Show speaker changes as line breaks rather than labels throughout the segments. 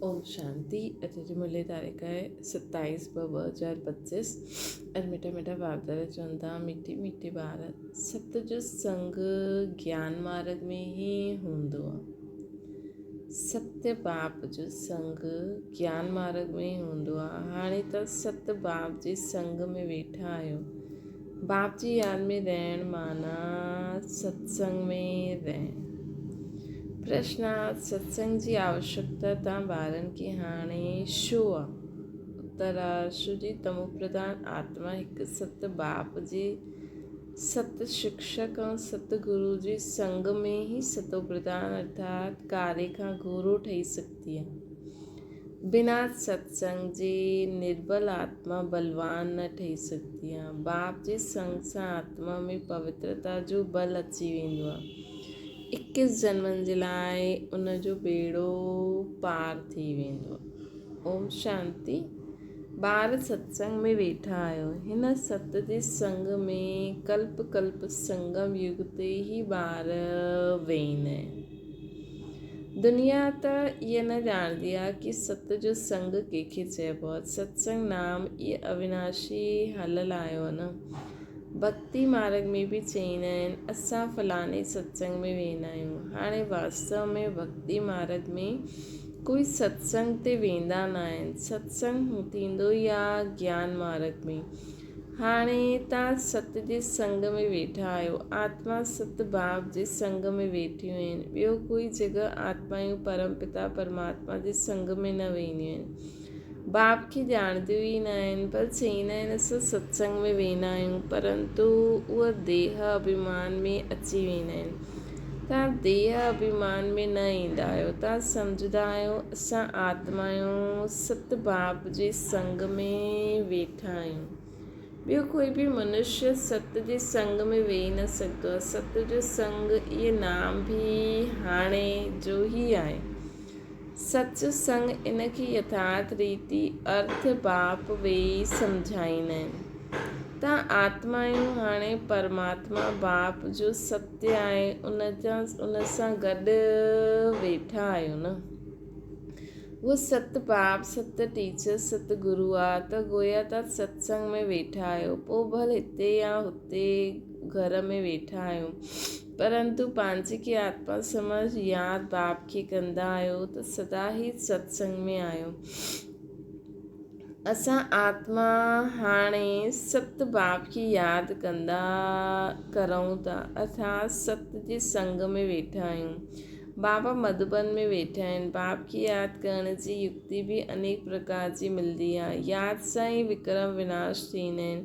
ओम शांति। अॼु जी मुरली तारीख़ आहे 27/2/2025। अॼु मिठा मिठा बाप दादा चवनि था, मिठी मिठी ॿार, सत जो संग ज्ञान मार्ग में ही हूंदो आहे। सत्य बाप जो संग ज्ञान मार्ग में ही हूंदो आहे। हाणे त सत बाप जे संग में वेठा आहियो। बाप जी याद में रहण माना सत्संग में रहण। प्रश्न आहे, सत्संग जी आवश्यकता तव्हां ॿारनि खे हाणे छो आहे? उत्तर आहे, छो जी तमो प्रधान आत्मा हिकु सत बाप जे सत शिक्षक ऐं सत गुरु जे संग में ही सतो प्रधान अर्थात कार्य खां गुरु ठही सघंदी आहे। बिना सत्संग जे निर्बल आत्मा बलवान न ठही सघंदी आहे। बाप जे संग सां आत्मा में पवित्रता जो बल अची वेंदो आहे। 21 जन्मनि जे लाइ उन जो बेड़ो पार थी वेंदो। ओम शांति। ॿार सत्संग में वेठा आहियो। हिन सत जे संग में कल्प कल्प संगम युग ते ही ॿार वेहींदा आहिनि। दुनिया त इहा न ॼाणदी आहे कि सत जो संग कंहिंखे चइबो आहे। सत्संग नाम इहे अविनाशी हलियलु आयो आहे न। भक्ति मार्ग में बि चईंदा आहिनि, असां फलाणे सत्संग में वेंदा आहियूं। हाणे वास्तव में भक्ति मार्ग में कोई सत्संग ते वेंदा न आहिनि। सत्संग थींदो ई आहे ज्ञान मार्ग में। हाणे तव्हां सत जे संग में वेठा आहियो। आत्मा सत बाप जे संग में वेठियूं आहिनि। ॿियो कोई जॻह आत्मायूं परमपिता परमात्मा जे संग में न वेंदियूं आहिनि। बाप खे ॼाणदियूं ई न आहिनि, पर चईंदा आहिनि असां सत्संग में वेंदा आहियूं, परंतु उहा देह अभिमान में अची वेंदा आहिनि। तव्हां देह अभिमान में न ईंदा आहियो। तव्हां सम्झंदा आहियो असां आत्मा आहियूं, सत बाप जे संग में वेठा आहियूं। ॿियो कोई बि मनुष्य सत जे संग में वेही न सघंदो आहे। सत जो संग इहे नाम बि हाणे जो ई आहे। सच संग इन खे यथार्थ रीति अर्थ बाप वेही सम्झाईंदा आहिनि। तव्हां आत्मा आहियूं, हाणे परमात्मा बाप जो सत्य आहे उन सां गॾु वेठा आहियो न। उहो सत बाप सत टीचर सत गुरु आहे त गोया तव्हां सत्संग में वेठा आहियो। पोइ भले हिते या हुते घर में वेठा आहियो, परंतु पंहिंजे खे आत्मा समझ यादि बाप खे कंदा आहियो त सदा ई सत्संग में आहियो। असां आत्मा हाणे सत बाप खे यादि करूं था, अर्थात सत जे संग में वेठा आहियूं। बाबा मधुबन में वेठा आहिनि। बाप खे यादि करण जी युक्ति बि अनेक प्रकार जी मिलंदी आहे। यादि सां ई विक्रम विनाश थींदा आहिनि।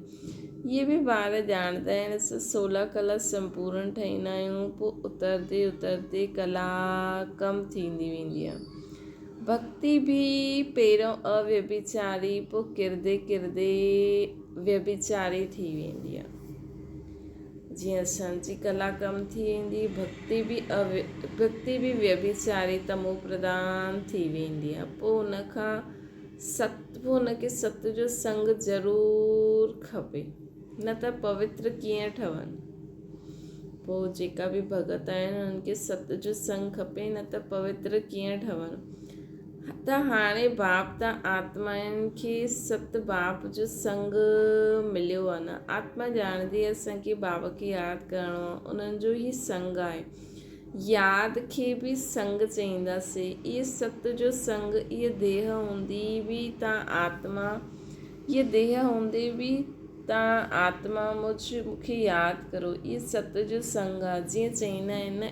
इहे बि ॿार ॼाणंदा आहिनि असां 16 कला संपूर्ण ठाहींदा आहियूं। पोइ उतरते उतरते कला कम थींदी वेंदी आहे। भक्ति बि पहिरियों अव्यभिचारी, पोइ किरदे किरदे व्यभिचारी थी वेंदी आहे। जीअं असांजी कला कम थी वेंदी, भक्ति बि व्यभिचारी तमो प्रधान थी वेंदी आहे। पोइ हुनखे सत जो संग ज़रूरु खपे, न त पवित्र कीअं ठहनि। पोइ जेका बि भगत आहिनि उन्हनि खे सत जो संग खपे, न त पवित्र कीअं ठहनि। त हाणे बाप त आत्माउनि खे सत बाप जो संग मिलियो आहे न। आत्मा ॼाणंदी आहे असांखे बाबा खे यादि करिणो आहे, उन्हनि जो ई संग आहे। यादि खे बि संग चईंदासीं। इहे सत जो संग, इहा देह हूंदी बि तव्हां आत्मा, इहा देह हूंदे बि तव्हां आत्मा मूंखे यादि करो। इहे सत जो संग आहे। जीअं चईंदा आहिनि न,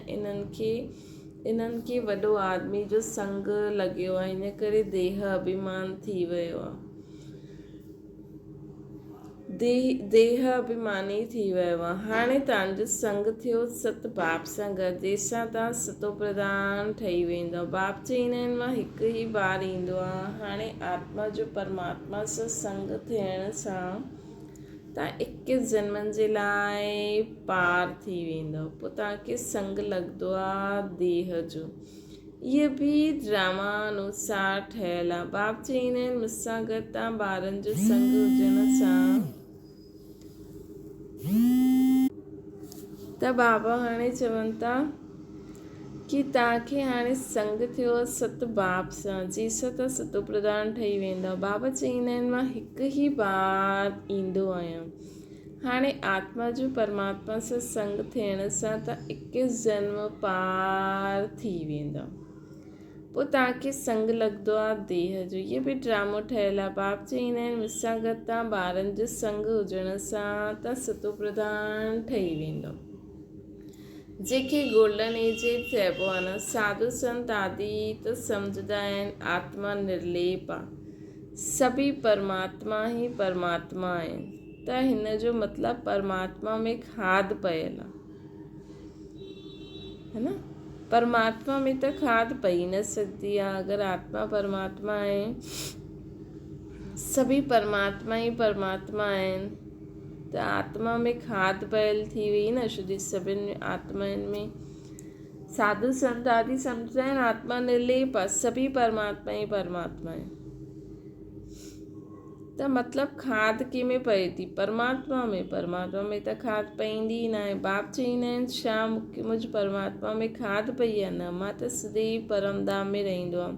इन्हनि खे वॾो आदमी जो संग लॻियो आहे, इन करे देह अभिमान थी वियो आहे। देह अभिमानी थी वियो आहे। हाणे तव्हांजो संग थियो सत बाप सां गॾु, जंहिंसां तव्हां सतो प्रधान ठही वेंदो। बाप चईंदा आहिनि मां हिकु ई बार ईंदो आहे। हाणे आत्मा जो परमात्मा सां संग थियण सां तव्हां 21 जन्मनि जे लाइ पार थी वेंदव। पोइ तव्हांखे संग लॻंदो आहे देह जो। इहे बि ड्रामा अनुसार ठहियलु आहे। बाप चईंदा आहिनि मूंसां गॾु तव्हां ॿारनि जो संग हुजण सां त बाबा हाणे चवनि था कि तव्हांखे हाणे संग थियो आहे सत बाप सां, जंहिंसां तव्हां सतो प्रधान ठही वेंदा। बाबा चईंदा आहिनि मां हिकु ई बार ईंदो आहियां। हाणे आत्मा जो परमात्मा सां संग थियण सां तव्हां 21 जन्म पार थी वेंदा। पोइ तव्हांखे संग लॻंदो आहे देह जो। इहे बि ड्रामो ठहियलु आहे। बाप चईंदा आहिनि मूंसां गॾु तव्हां ॿारनि जो संग हुजण सां तव्हां सतो प्रधान ठही वेंदो, जंहिंखे गोल्डन एज चइबो आहे न। साधु संत आदि त सम्झंदा आहिनि आत्मा निर्लेप आहे, सभी परमात्मा ई परमात्मा आहिनि। त हिन जो मतिलबु परमात्मा में खाद पयल आहे, है न। परमात्मा में त खाद पई न सघंदी आहे। अगरि आत्मा परमात्मा आहे, सभी परमात्मा ई परमात्मा आहिनि, त आत्मा में खाद पयल थी वई न, शुद्ध सभिनि आत्माउनि में। साधु संत आदि सम्झंदा आहिनि आत्मा निर्लेप आहे, सभी परमात्मा ई परमात्मा आहिनि। त मतिलबु खाद कंहिंमें पए थी? परमात्मा में। परमात्मा में त खाद पवंदी ई न आहे। बाप चईंदा आहिनि छा मूंखे मुंहिंजे परमात्मा में खाद पई आहे? न, मां त सदैव परमधाम में रहंदो आहे।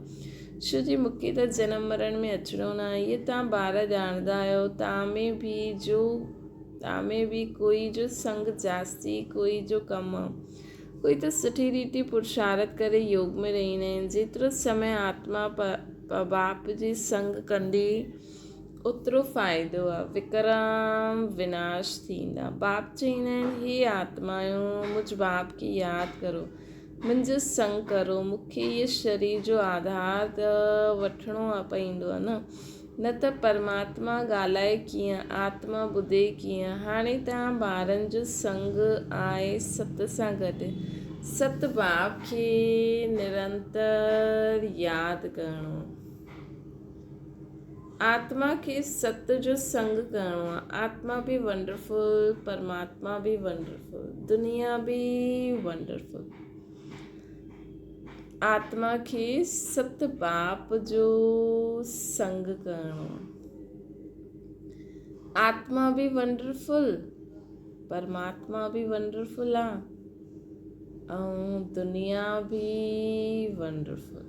छो जी मूंखे त जनम मरण में अचिणो न आहे। इहे तव्हां ॿार ॼाणंदा आहियो। तव्हां में बि कोई जो संग जास्ती, कोई जो कमु आहे। कोई त सुठी रीति पुरुषार्थ करे योग में रहंदा आहिनि। जेतिरो समय आत्मा बाप जी संग कंदी ओतिरो फ़ाइदो आहे। विकराम विनाश थींदा। बाप चईंदा आहिनि हे आत्माऊं, मुझ बाप खे यादि करो, मुंहिंजो संग करो। मूंखे इहे शरीर जो आधार त वठिणो पवंदो आहे न त परमात्मा ॻाल्हाए कीअं, आत्मा ॿुधे कीअं। हाणे तव्हां ॿारनि जो संग आहे सत सां गॾु। सत बाप खे निरंतर यादि करिणो, आत्मा खे सत जो संग करिणो आहे। आत्मा बि वंडरफुल, परमात्मा बि वंडरफुल, दुनिया बि वंडरफुल। आत्मा खे सत बाप जो संग करिणो आहे। आत्मा बि वंडरफुल, परमात्मा बि वंडरफुल आहे, ऐं दुनिया बि वंडरफुल।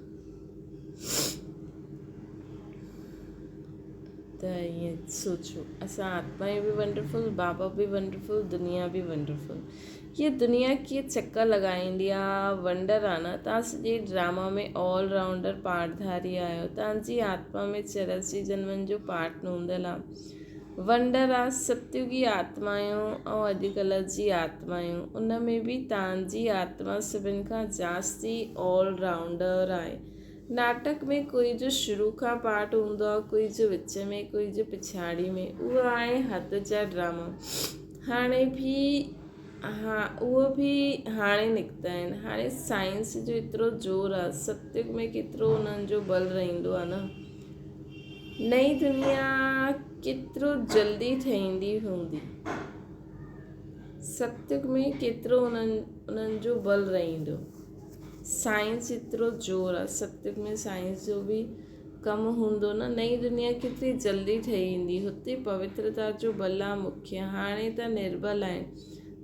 त ईअं सोचो, असां आत्मा बि वंडरफुल, बाबा बि वंडरफुल, दुनिया बि वंडरफुल। हीअ दुनिया कीअं चकर लॻाईंदी आहे, वंडर आहे न। तव्हां सॼे ड्रामा में ऑलराउंडर पाठधारी आहियो। तव्हांजी आत्मा में 84 जन्मनि जो पाठ नूंदल आहे। वंडर आहे सतयुगी आत्मायूं ऐं अॼुकल्ह जी आत्मायूं। उन में बि तव्हांजी आत्मा सभिनि खां जास्ती ऑलराउंडर आहे। नाटक में कोई जो शुरू खां पार्ट हूंदो आहे, कोई जो विच में, कोई जो पिछाड़ी में। उहो आहे हद जा ड्रामा। उहो बि हाणे निकिता आहिनि। हाणे साइंस जो एतिरो ज़ोर आहे, सत्युग में केतिरो उन्हनि जो बल रहंदो आहे न। नई दुनिया केतिरो जल्दी ठहींदी हूंदी, सत्युग में केतिरो उन्हनि जो बल रहंदो। साइंस एतिरो ज़ोर आहे, सत्युग में साइंस जो बि कमु हूंदो न। नई दुनिया केतिरी जल्दी ठही ईंदी। हुते पवित्रता जो बल आहे मुख्य। हाणे त निर्बल आहिनि,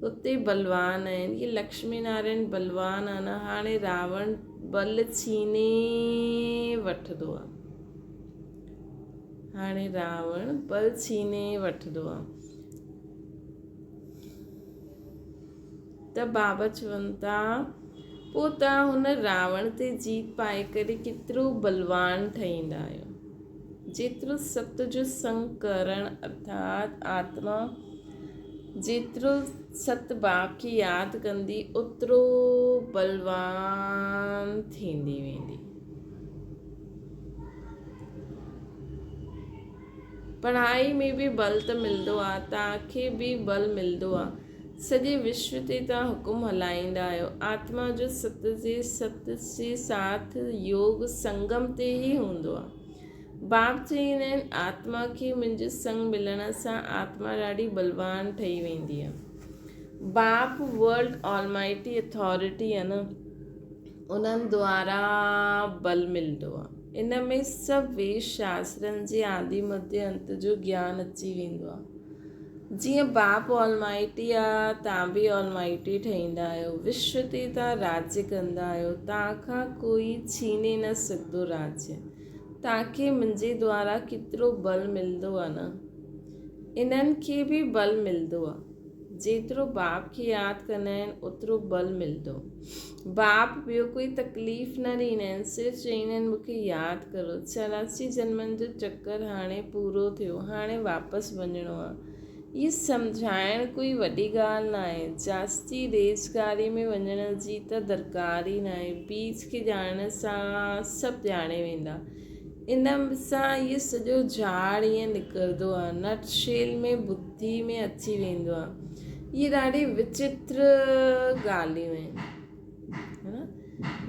हुते बलवान आहिनि। ये लक्ष्मी नारायण बलवान आहे न। हाणे रावण बल छीने वठंदो आहे। हाणे रावण बल छीने वठंदो आहे। त बाबा चवनि था पोइ तव्हां हुन रावण ते जीत पाए करे केतिरो बलवान ठहींदा आहियो। जेतिरो सत जो संग करणु अर्थात आत्मा जेतिरो सत बाप खे यादि कंदी ओतिरो बलवान थींदी वेंदी। पढ़ाई में बि बल त मिलंदो आहे, तव्हांखे बि बल मिलंदो आहे। सॼे विश्व ते तव्हां हुकुम हलाईंदा आहियो। आत्मा जो सत जे साथ योग संगम ते ई हूंदो आहे। बाप चईंदा आहिनि आत्मा खे मुंहिंजे संग मिलण सां आत्मा ॾाढी बलवान ठही वेंदी आहे। बाप वर्ल्ड ऑलमाइटी अथॉरिटी आहे न, उन्हनि द्वारा बल मिलंदो आहे। इन में सभु वेद शास्त्रनि जे आदि मध्य अंत जो ज्ञान अची वेंदो आहे। जीअं बाप ऑलमाइटी आहे, तव्हां बि ऑलमाइटी ठहींदा आहियो। विश्व ते तव्हां राज्य कंदा आहियो। तव्हां खां कोई छीने न सघंदो राज्य। तव्हांखे मुंहिंजे द्वारा केतिरो बल मिलंदो आहे न, इन्हनि खे बि बल मिलंदो आहे। जेतिरो बाप खे यादि कंदा आहिनि ओतिरो बल मिलंदो। बाप ॿियो कोई तकलीफ़ न ॾींदा आहिनि, सिर्फ़ु चईंदा आहिनि मूंखे यादि करो। 84 जन्मनि जो चकर हाणे पूरो थियो, हाणे वापसि वञिणो आहे। इहे सम्झाइण कोई वॾी ॻाल्हि न आहे। जास्ती रेज़गारी में वञण जी त दरकार ई न आहे। बीज खे ॼाणण सां सभु ॼाणे वेंदा। इन सां इहो सॼो झाड़ ईअं निकिरंदो आहे, नटशेल में बुद्धि में अची वेंदो आहे। इहे ॾाढी विचित्र ॻाल्हियूं आहिनि, है न।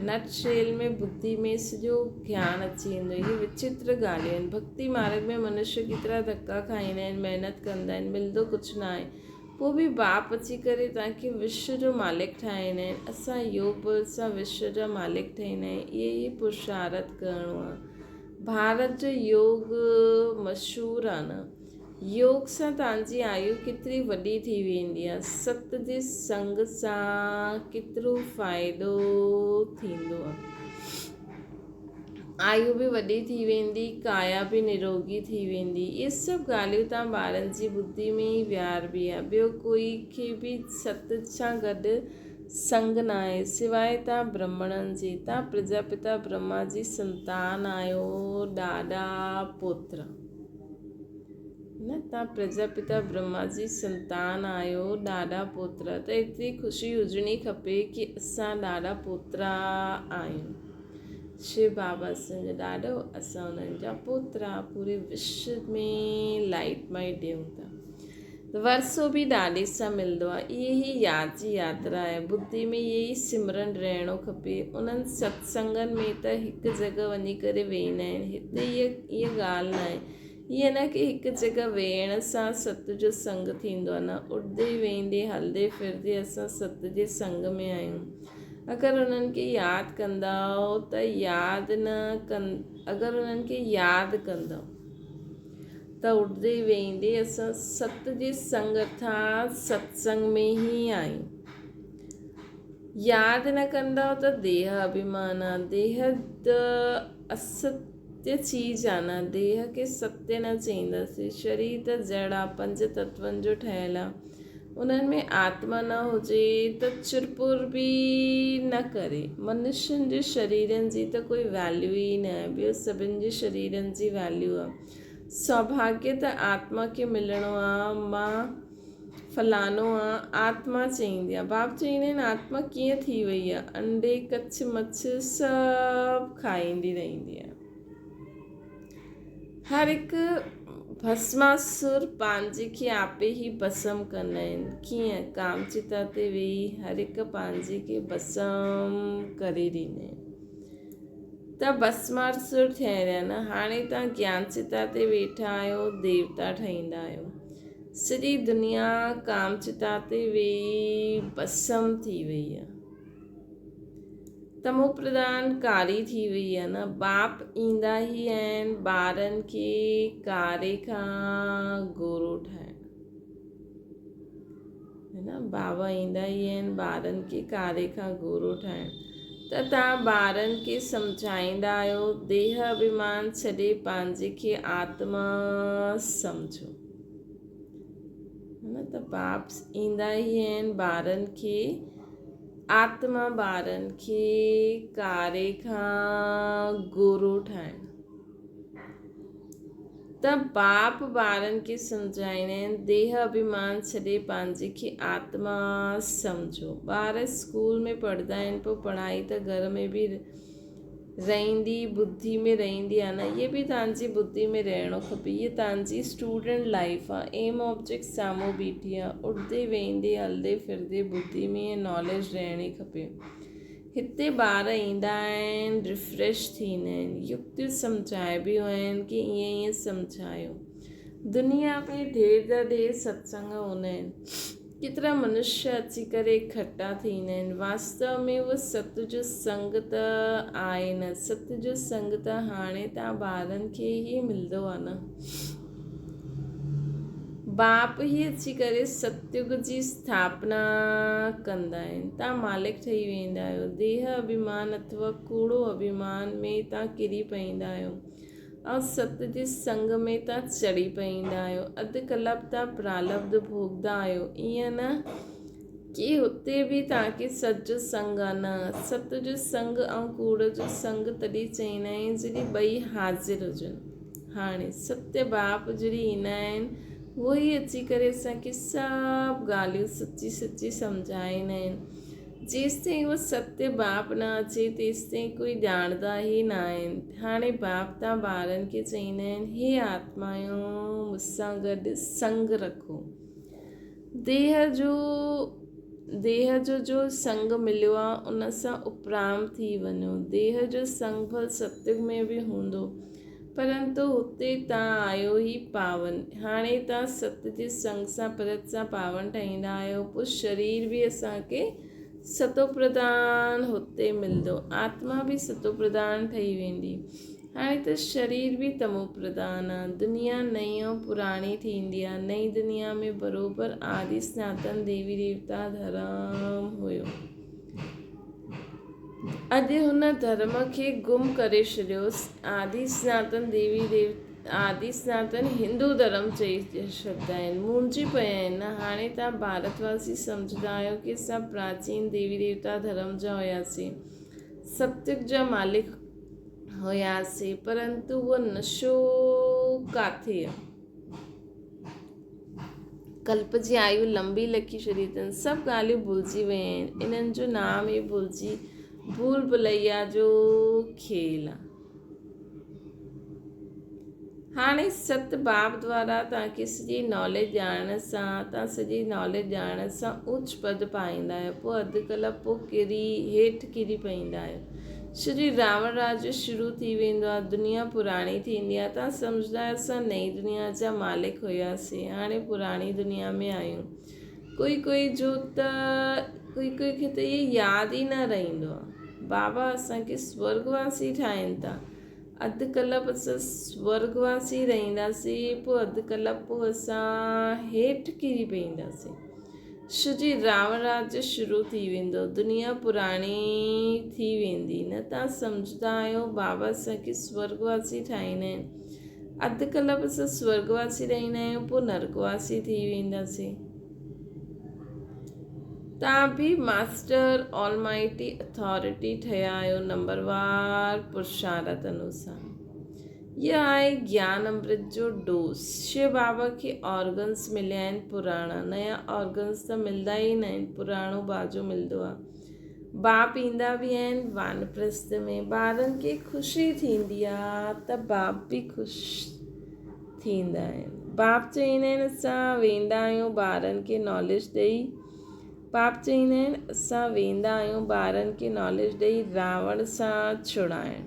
नटशेल में बुद्धि में सॼो ज्ञान अची वेंदो। इहे विचित्र ॻाल्हियूं आहिनि। भक्ति मार्ग में मनुष्य केतिरा धक्का खाईंदा आहिनि, महिनत कंदा आहिनि, मिलंदो कुझु न आहे। पोइ बि बाप अची करे तव्हांखे विश्व जो मालिक ठाहींदा आहिनि। असां योग बल सां विश्व जा मालिक ठहींदा आहियूं। इहे ई पुरुषार्थ करिणो आहे। भारत जो योग मशहूरु आहे न। योग सां तव्हांजी आयु केतिरी वॾी थी वेंदी आहे। सत जे संग सां केतिरो फ़ाइदो थींदो आहे। आयु बि वॾी थी वेंदी, काया बि निरोगी थी वेंदी। इहे सभु ॻाल्हियूं तव्हां ॿारनि जी बुद्धि में ई विहारबी आहे। ॿियो कोई खे बि सत सां गॾु संग न आहे सिवाय तव्हां ब्राह्मणनि जी। तव्हां प्रजापिता ब्रह्मा जी संतान आहियो, ॾाॾा पुत्र न। तव्हां प्रजापिता ब्रह्मा जी संतान आहियो, ॾाॾा पुत्र। त एतिरी ख़ुशी हुजणी खपे कि असां ॾाॾा पुत्र आहियूं। शिव बाबा असांजो ॾाॾो, असां उन्हनि जा पुत्र। पूरे विश्व में लाइट माइट ॾियूं था। वरसो बि ॾाॾे सां मिलंदो आहे। इहे ई यादि जी यात्रा आहे। बुद्धि में इहे ई सिमरन रहणो खपे। उन्हनि सत्संगनि में त हिकु जॻह वञी करे वेहींदा आहिनि। हिते इहा ॻाल्हि न आहे। ईअं न की हिकु जॻह वेहण सां सत जो संग थींदो आहे न। उठंदे वेंदे हलंदे फिरंदे असां सत जे संग में आहियूं। अगरि उन्हनि खे यादि कंदा त अगरि उन्हनि खे यादि कंदा त उठंदे वेंदे असां सत जे संग था, सत्संग में ई आहियूं। यादि न कंदा त देह अभिमान आहे। देह त असत्य चीज़ आहे न। देह खे सत्य न चईंदासीं। शरीर त जड़ आहे, 5 तत्वनि जो ठहियलु आहे। उन्हनि में आत्मा न हुजे त चुरपुर बि न करे। मनुष्यनि जे शरीरनि जी त कोई वैल्यू ई न आहे। ॿियो सभिनि जे शरीरनि जी वैल्यू आहे। सौभाग्य त आत्मा खे मिलणो आहे। मां फलानो आहे, आत्मा चईंदी आहे। बाप चईंदा आहिनि आत्मा कीअं थी वई आहे। अंडे कच्छ मच्छ सभु खाईंदी रहंदी आहे। हर हिकु भस्मासुर पंहिंजे खे आपे ई भस्म कंदा आहिनि। कीअं? कामचिता ते वेही हर हिकु पंहिंजे खे भस्म करे ॾींदा आहिनि। त भस्मासुर थिया रहिया न। हाणे तव्हां ज्ञानचिता ते वेठा आहियो, देवता ठहींदा आहियो। सॼी दुनिया कामचिता ते वेही भस्म थी वई आहे। तमो प्रधान कारी थी वई आहे न। बाप ईंदा ई आहिनि ॿारनि खे कारे खां गोरो ठाहिण, है न। बाबा ईंदा ई आहिनि ॿारनि खे कारे खां गोरो ठाहिण। त तव्हां ॿारनि खे सम्झाईंदा आहियो देह अभिमान छॾे पंहिंजे खे आत्मा सम्झो, है न। त बाप ईंदा ई आहिनि ॿारनि खे आत्मा ॿारनि खे कारे खां गोरो ठाहिण। त बाप ॿारनि खे सम्झाईंदा आहिनि देह अभिमान छॾे पंहिंजे खे आत्मा सम्झो। ॿार स्कूल में पढ़ंदा आहिनि, पोइ पढ़ाई त घर में बि रहंदी, बुद्धि में रहंदी आहे न। इहे बि तव्हांजी बुद्धि में रहणो खपे। इहे तव्हांजी स्टूडेंट लाइफ आहे। एम ऑब्जेक्ट साम्हूं बीठी आहे। उठंदे वेंदे हलंदे फिरंदे बुद्धि में नॉलेज रहणी खपे। हिते ॿार ईंदा आहिनि, रिफ्रेश थींदा आहिनि। युक्तियूं सम्झाइबियूं आहिनि कि ईअं ईअं सम्झायो। दुनिया में ढेर जा ढेर सत्संग हूंदा आहिनि। केतिरा मनुष्य अची करे इकट्ठा थींदा आहिनि। वास्तव में उहो सत जो संग त आहे न। सत जो संग त हाणे तव्हां ॿारनि खे ई मिलंदो आहे न। बाप ई अची करे सतयुग जी स्थापना कंदा आहिनि। तव्हां मालिक ठही वेंदा आहियो। देह अभिमान अथवा कूड़ो अभिमान में तव्हां किरी पईंदा आहियो ऐं सत जे संग में तव्हां चढ़ी पईंदा आहियो। अधु कलाक तव्हां प्रालब्ध भोगंदा आहियो। ईअं न कि हुते बि तव्हांखे सत जो संग आहे, न। सत जो संग ऐं कूड़ जो संग तॾहिं चईंदा आहिनि जॾहिं ॿई हाज़िर हुजनि। हाणे सत्य बाप जॾहिं ईंदा आहिनि उहो ई अची करे असांखे सभु ॻाल्हियूं सची सची सम्झाईंदा आहिनि। जेसिताईं उहो सत्य बाप न अचे तेसिताईं कोई ॼाणंदा ई न आहिनि। हाणे बाप तव्हां ॿारनि खे चईंदा आहिनि, हे आत्माऊं मूंसां गॾु संग रखो। देह जो संग मिलियो आहे उन सां उपराम थी वञो। देह जो संग फल सत्युग में बि हूंदो, परंतु हुते तव्हां आहियो ई पावन। हाणे तव्हां सत जे संग सां परत सां पावन ठहींदा आहियो। पोइ शरीर बि असांखे सतो प्रधान हुते मिलंदो, आत्मा बि सतो प्रधान ठही वेंदी। हाणे त शरीर बि तमो प्रधान आहे। दुनिया नई ऐं पुराणी थींदी आहे। नई दुनिया में बराबरि आदि सनातन देवी देवता धर्म हुयो। अॼु हुन धर्म खे गुम करे छॾियोसि। आदि सनातन हिंदू धर्म चई छॾंदा आहिनि। मुंहिंजी पिया आहिनि। हाणे तव्हां भारतवासी सम्झंदा आहियो कि असां प्राचीन देवी देवता धर्म जा हुयासीं, सतयुग जा मालिक हुयासीं, परंतु उहो नशो काथे आहे। कल्प जी आयु लंबी लिखी छॾी अथनि। सभु ॻाल्हियूं भुलिजी विया आहिनि। इन्हनि जो नाम ई भूल भुलैया जो खेल आहे। हाणे सत बाप द्वारा तव्हांखे सॼी नॉलेज ॼाणण सां उच्च पद पाईंदा आहियो। पोइ अधु कलाक पोइ हेठि किरी पईंदा आहियो। श्री रावण राज्य शुरू थी वेंदो आहे। दुनिया पुराणी थींदी आहे। तव्हां सम्झंदा आहियो असां नई दुनिया जा मालिक हुयासीं, हाणे पुराणी दुनिया में आहियूं। कोई खे त इहे यादि ई न रहंदो आहे। बाबा असांखे स्वर्गवासी ठाहिनि था। अधु कलाक असां स्वर्गवासी रहंदासीं, पोइ अधु कलाक पोइ असां हेठि किरी पईंदासीं। श्री रावण राज्य शुरू थी वेंदो, दुनिया पुराणी थी वेंदी। न तव्हां सम्झंदा आहियो बाबा असांखे स्वर्गवासी ठाहींदा आहिनि। अधु कलाक असां स्वर्गवासी रहंदा आहियूं, पोइ नरकवासी थी वेंदासीं। तव्हां बि मास्टर ऑलमाइटी अथॉरिटी ठहिया आहियो नंबरवार पुरुषार्थ अनुसार। यह आहे ज्ञान अमृत जो डोज। शिव बाबा खे ऑर्गन्स मिलिया आहिनि पुराणा। नया ऑर्गन्स त मिलंदा ई न आहिनि, पुराणो बाजो मिलंदो आहे। बाप ईंदा बि आहिनि वानप्रस्थ में। ॿारनि खे ख़ुशी थींदी आहे त बाप बि ख़ुशि थींदा आहिनि। बाप चईंदा आहिनि असां वेंदा आहियूं ॿारनि खे नॉलेज ॾेई। बाप चईंदा आहिनि असां वेंदा आहियूं ॿारनि खे नॉलेज ॾेई रावण सां छुड़ाइण।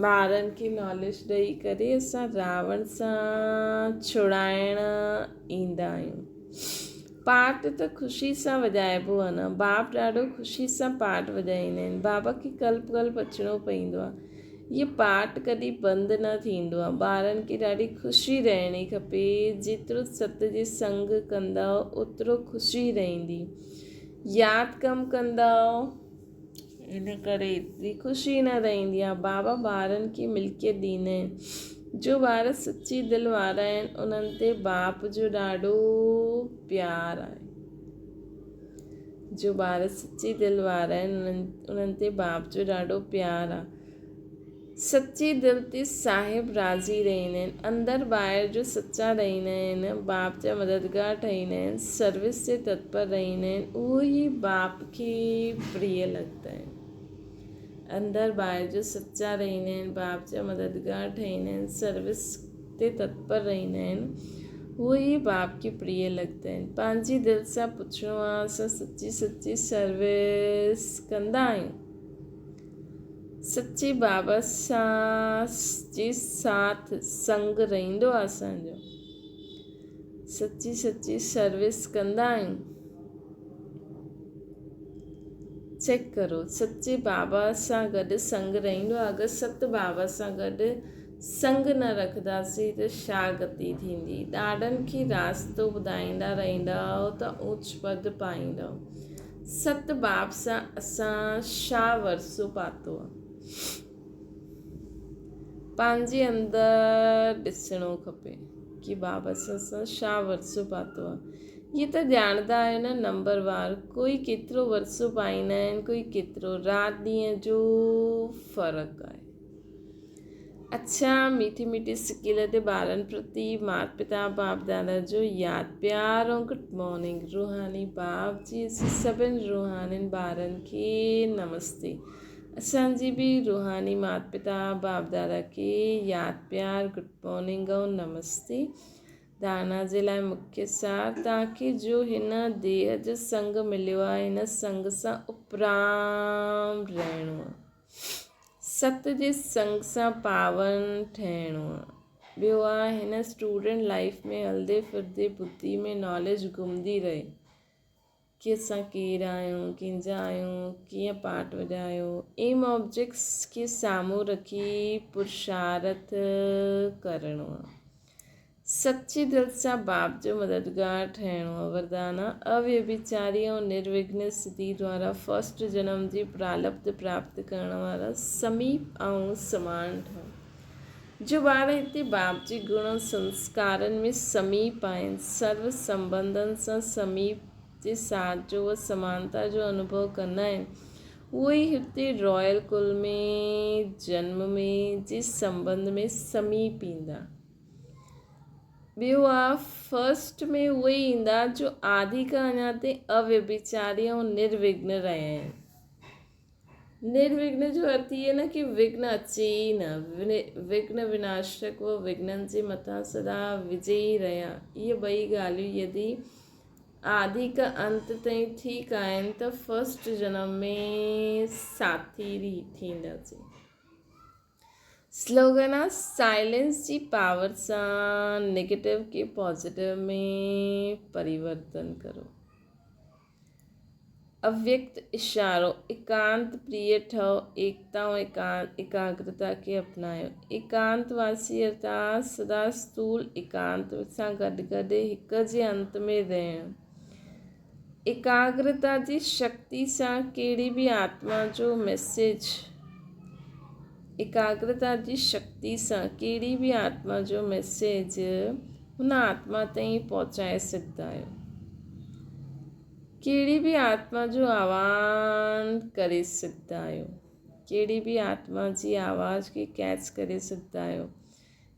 ॿारनि खे नॉलेज ॾेई करे असां रावण सां छुड़ाइण ईंदा आहियूं। पाठ त ख़ुशी सां वॼाइबो आहे न। बाप ॾाढो ख़ुशी सां पाठ वॼाईंदा आहिनि। बाबा खे कल्प कल्प अचिणो पवंदो आहे। इहे पाठ कॾहिं बंदि न थींदो आहे। ॿारनि खे ॾाढी ख़ुशी रहणी खपे। जेतिरो सत जे संग कंदव ओतिरो ख़ुशी रहंदी। यादि कमु कंदव इन करे एतिरी ख़ुशी न रहंदी आहे। बाबा ॿारनि खे मिल्कियत ॾींदा आहिनि। जो ॿार सची दिलि वारा आहिनि उन्हनि ते बाप जो ॾाढो प्यार आहे। जो ॿार सची दिलि वारा आहिनि उन्हनि ते बाप जो ॾाढो प्यार आहे। सची दिलि ते साहिब राज़ी रहंदा आहिनि। अंदरि ॿाहिरि जो सचा रहंदा आहिनि। बाप जा मददगार ठहींदा आहिनि। सर्विस ते तत्पर रहंदा आहिनि। उहो ई बाप खे प्रिय लॻंदा आहिनि। अंदरि ॿाहिरि जो सचा रहंदा आहिनि, बाप जा मददगार ठहींदा आहिनि, सर्विस ते तत्पर रहंदा आहिनि। उहो ई बाप खे प्रिय लॻंदा आहिनि। पंहिंजी दिलि सां पुछिणो आहे असां सची सर्विस कंदा आहियूं। सच्चे बाबा सां जे साथ संग रहंदो आहे असांजो। सची सर्विस कंदा आहियूं। चेक करो सच्चे बाबा सां गॾु संग रहंदो आहे। अगरि सत बाबा सां गॾु संग न रखंदासीं त छा गति थींदी। ॾाढनि खे रास्तो ॿुधाईंदा रहंदव त ऊच पद पाईंदव। सत बाप सां असां छा वरसो पातो आहे, पंहिंजे अंदरि ॾिसणो खपे कि बाबा सां असां छा वरसो पातो आहे। इहे त ॼाणंदा आहियो न नंबरवार, कोई केतिरो वरसो पाईंदा आहिनि, कोई केतिरो। राति ॾींहं जो फ़र्क़ु आहे। अच्छा, मीठी मीठी सिकील ते ॿारनि प्रति माता पिता बाप दादा जो यादि प्यार ऐं गुड मॉर्निंग। रूहानी बाप जी असीं सभिनि रूहानियुनि ॿारनि खे नमस्ते। असांजी बि रूहानी माता पिता बाप दादा खे यादि प्यार गुड मॉर्निंग ऐं नमस्ते। धारणा जे लाइ मुख्य सार, तव्हांखे जो हिन देह जो संग मिलियो आहे, हिन संग सां उपराम रहणो आहे। सत जे संग सां पावन ठहिणो आहे। ॿियो आहे, हिन स्टूडेंट लाइफ में हलंदे फिरदे बुद्धि में नॉलेज घुमंदी रहे कि असां केरु आहियूं, कंहिंजा आहियूं, कीअं पाठ वॼायो। एम ऑब्जेक्ट्स खे साम्हूं रखी पुरुषार्थ करिणो आहे। सच्चे दिलि सां बाप जो मददगार ठहिणो आहे। वरदाना अव्यभिचारी ऐं निर्विघ्न स्थिति द्वारा फर्स्ट जन्म जी प्रारब्ध प्राप्त करण वारा समीप ऐं समान ठहो। जो ॿार हिते बाप जी गुण संस्कारनि में समीप आहिनि, सर्व संबंधनि सां समीप जे साथ जो समानता जो अनुभव कंदा आहिनि, उहो ई हिते रॉयल कुल में जन्म में जे संबंध में समीप ईंदा। ॿियो आहे, फर्स्ट में उहे ई ईंदा जो आदि खां अञा ताईं अव्यभिचारी ऐं निर्विघ्न रहिया आहिनि। निर्विघ्न जो अर्थ इहे न कि विघ्न अचे ई न, विघ्न विनाशक व विघ्ननि जे मथां सदा विजयी रहिया। इहे ॿई ॻाल्हियूं यदि आदि खां अंत ताईं ठीकु आहिनि त फर्स्ट जनम में साथी थींदासीं। स्लोगन आहे, साइलेंस जी पावर सां नेगेटिव खे पॉजिटिव में परिवर्तन करो। अव्यक्त इशारो, एकांत प्रिय ठहो, एकता ऐं एकाग्रता खे अपनायो। एकांतवासी अर्थात सदा स्थूल एकांत सां गॾु गॾु हिक जे अंत में रहणु। एकाग्रता जी शक्ति सां कहिड़ी बि आत्मा जो मैसेज, एकाग्रता जी शक्ति सां कहिड़ी बि आत्मा जो मैसेज हुन आत्मा ताईं पहुचाए सघंदा आहियो। कहिड़ी बि आत्मा जो आह्वान करे सघंदा आहियो। कहिड़ी बि आत्मा जी आवाज़ खे कैच करे सघंदा आहियो।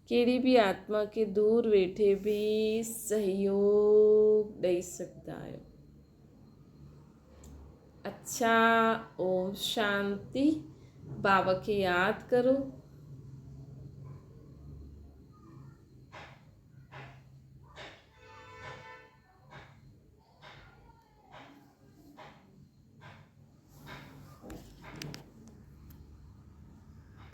कहिड़ी बि आत्मा खे दूर वेठे बि सहयोग ॾेई सघंदा आहियो। अच्छा, ओम शांति। बाबा खे यादि करो।